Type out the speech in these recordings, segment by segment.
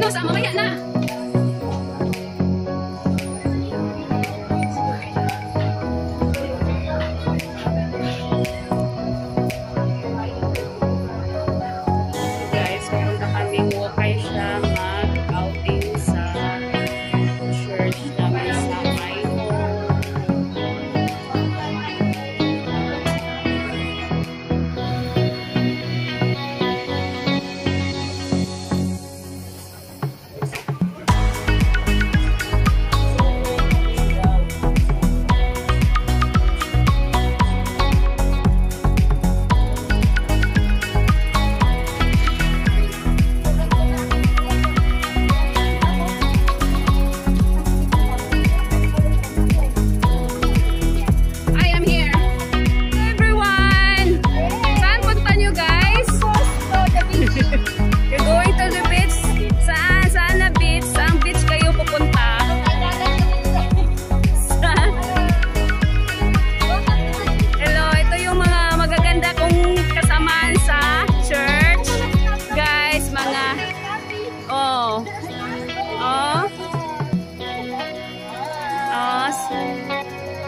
Sa mamaya na. Guys, pupunta kaming wakay siya mag-outing sa church namin sa Mayo.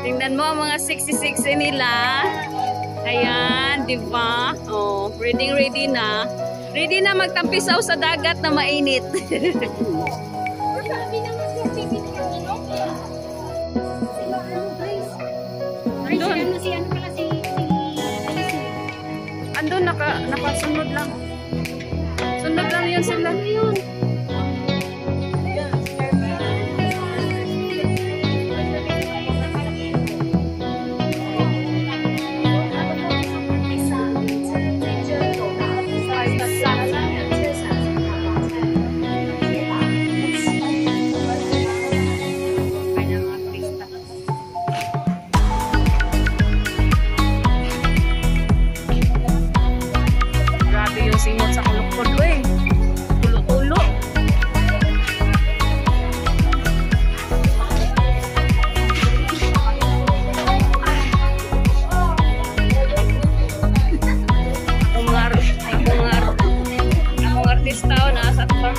Tingnan mo ang mga 66 nila. Ayan, di ba? Oh, ready na. Ready na magtampisaw sa dagat na mainit. Andun, nakasunod lang. Sunod lang yun sila. Simot sa kulok-kulok eh. Tulo-tulo. Akong artista o nasa ito.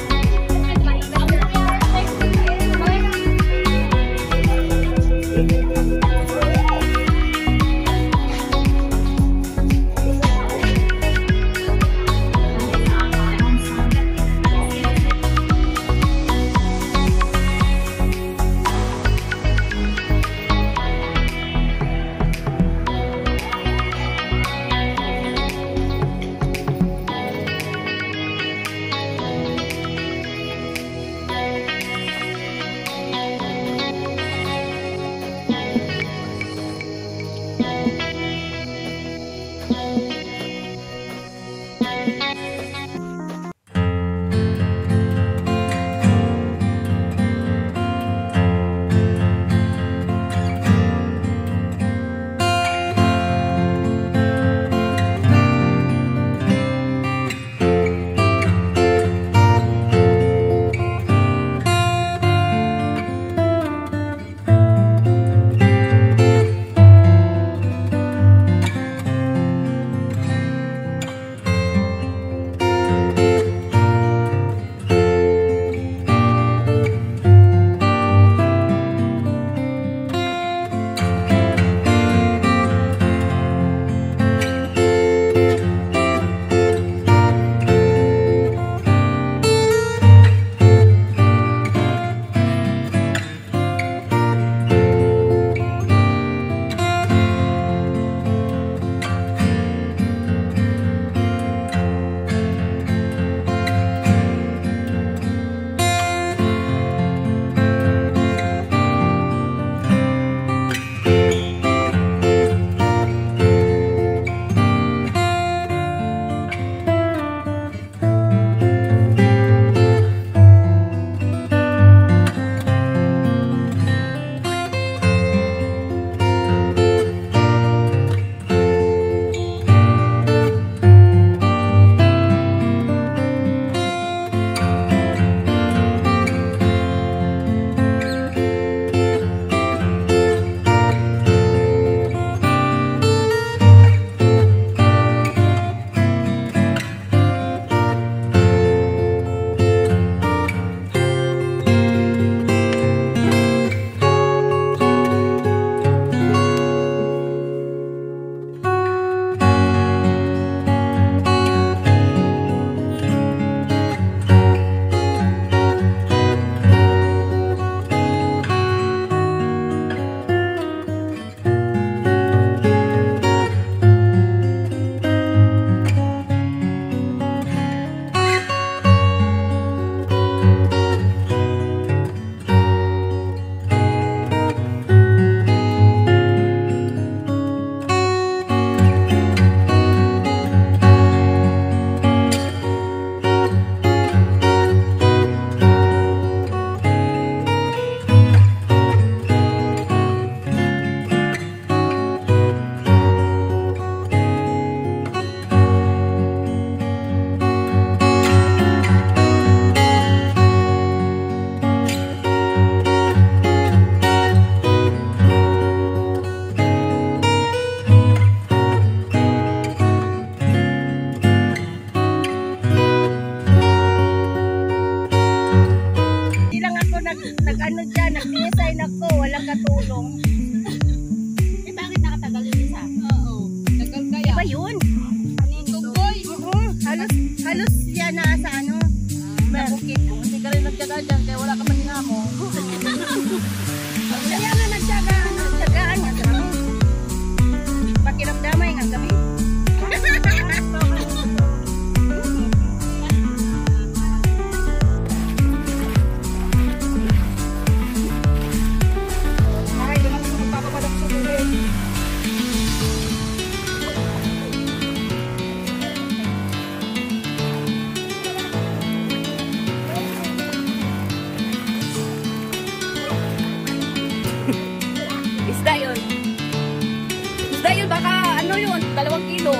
2 kilo.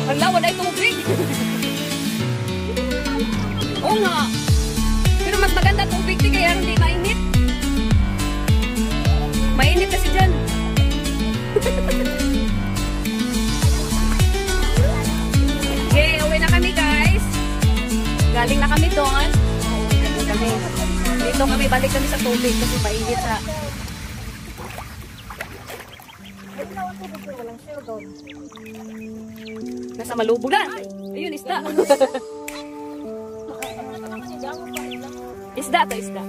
Wala, wala yung tubig. Oo nga. Pero mas maganda tubig di kaya hindi mainit. Mainit kasi dyan. Okay, uwi na kami guys. Galing na kami doon. Dito kami, balik kami sa tubig kasi mainit sa... Nasa malubugan. Ayun, isda. Isda to, isda.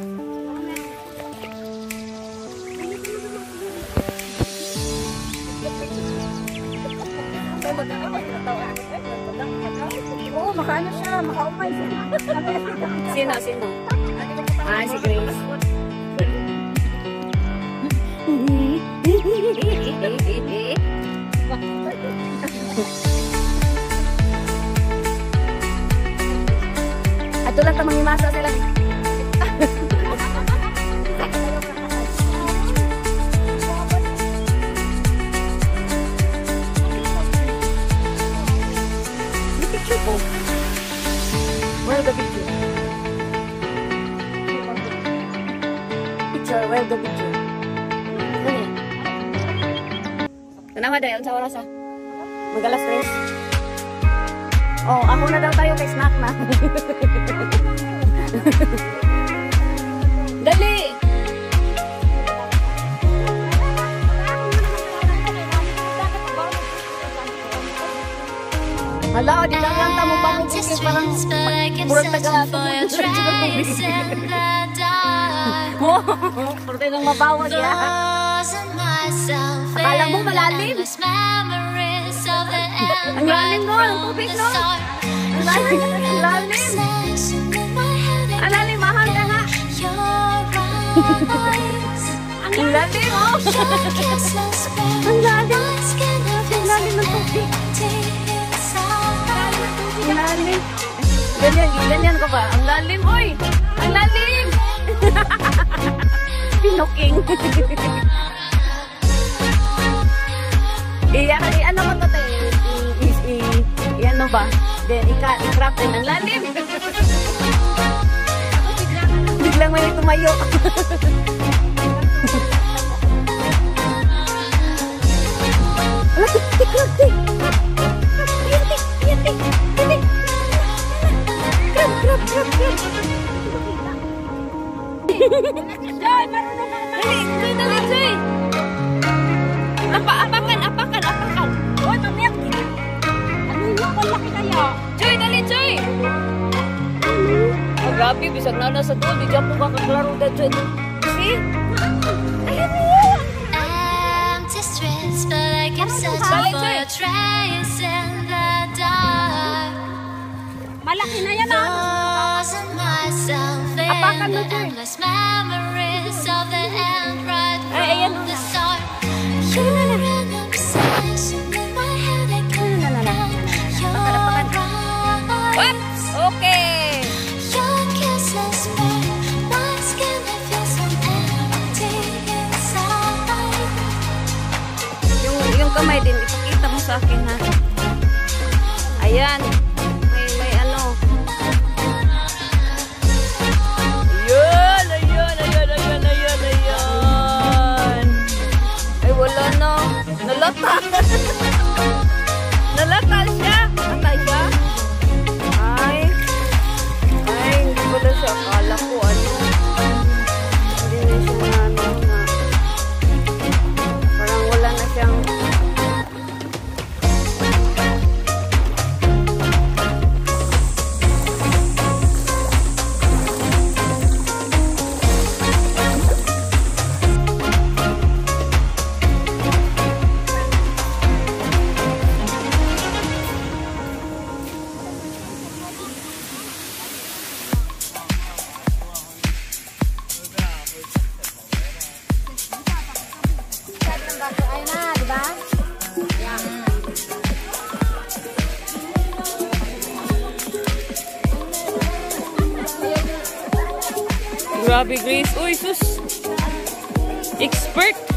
Oo, makaano siya, makaumay siya. Sino? Ah, si Grace. Ato lang tamang himasa sila. Where the picture? Where the picture? Ano? Tanawa dahil sa oras ah. Mag-alas 3. Oh, ako na daw tayo kay snack na. Dali! Hala, di lang tamo pa mo kasi parang murag taga Purte nang mabawag yan. Akala mo malalim. Ang lalim no, ang tubig no. Ang lalim. Ang lalim, mahal ka nga. Ang lalim oh. Ang lalim. Ang lalim ng tubig. Ang lalim. Ganyan ko ba? Ang lalim, oy! Ang lalim! Pinuking. Ano mo to tayo? Ano ba? Then, i-craft din ang lalim. Biglang may tumayo. Tik. Joy, marunong ka na. Dali, Joy. Apakan. Oy, mamiyak. Ano yung malaki kaya? Joy, dali, Joy. Grabe, bisag na sa doon. Di dyan po ka kaklaro na, Joy. See? Ayan niya. Empty streets, but I keep searching for a trace in the dark. Malaki na yan ah. Apakan mo, Joy. Memories of the end right from the start. You're an obsession in my head. I can't forget your eyes. Okay. Your kisses burn my skin. I feel so empty inside. Yung kamay din, ipakita mo sa akin ha. Ayan. May ano. Ayan. Ay, wala na. Nalata. Nalata siya. Natay siya. Ay, hindi ko na siya. Akala ko ano. Hindi na siya ano na. Parang wala na siyang Grabe, Grace. Uy, sus. Expert.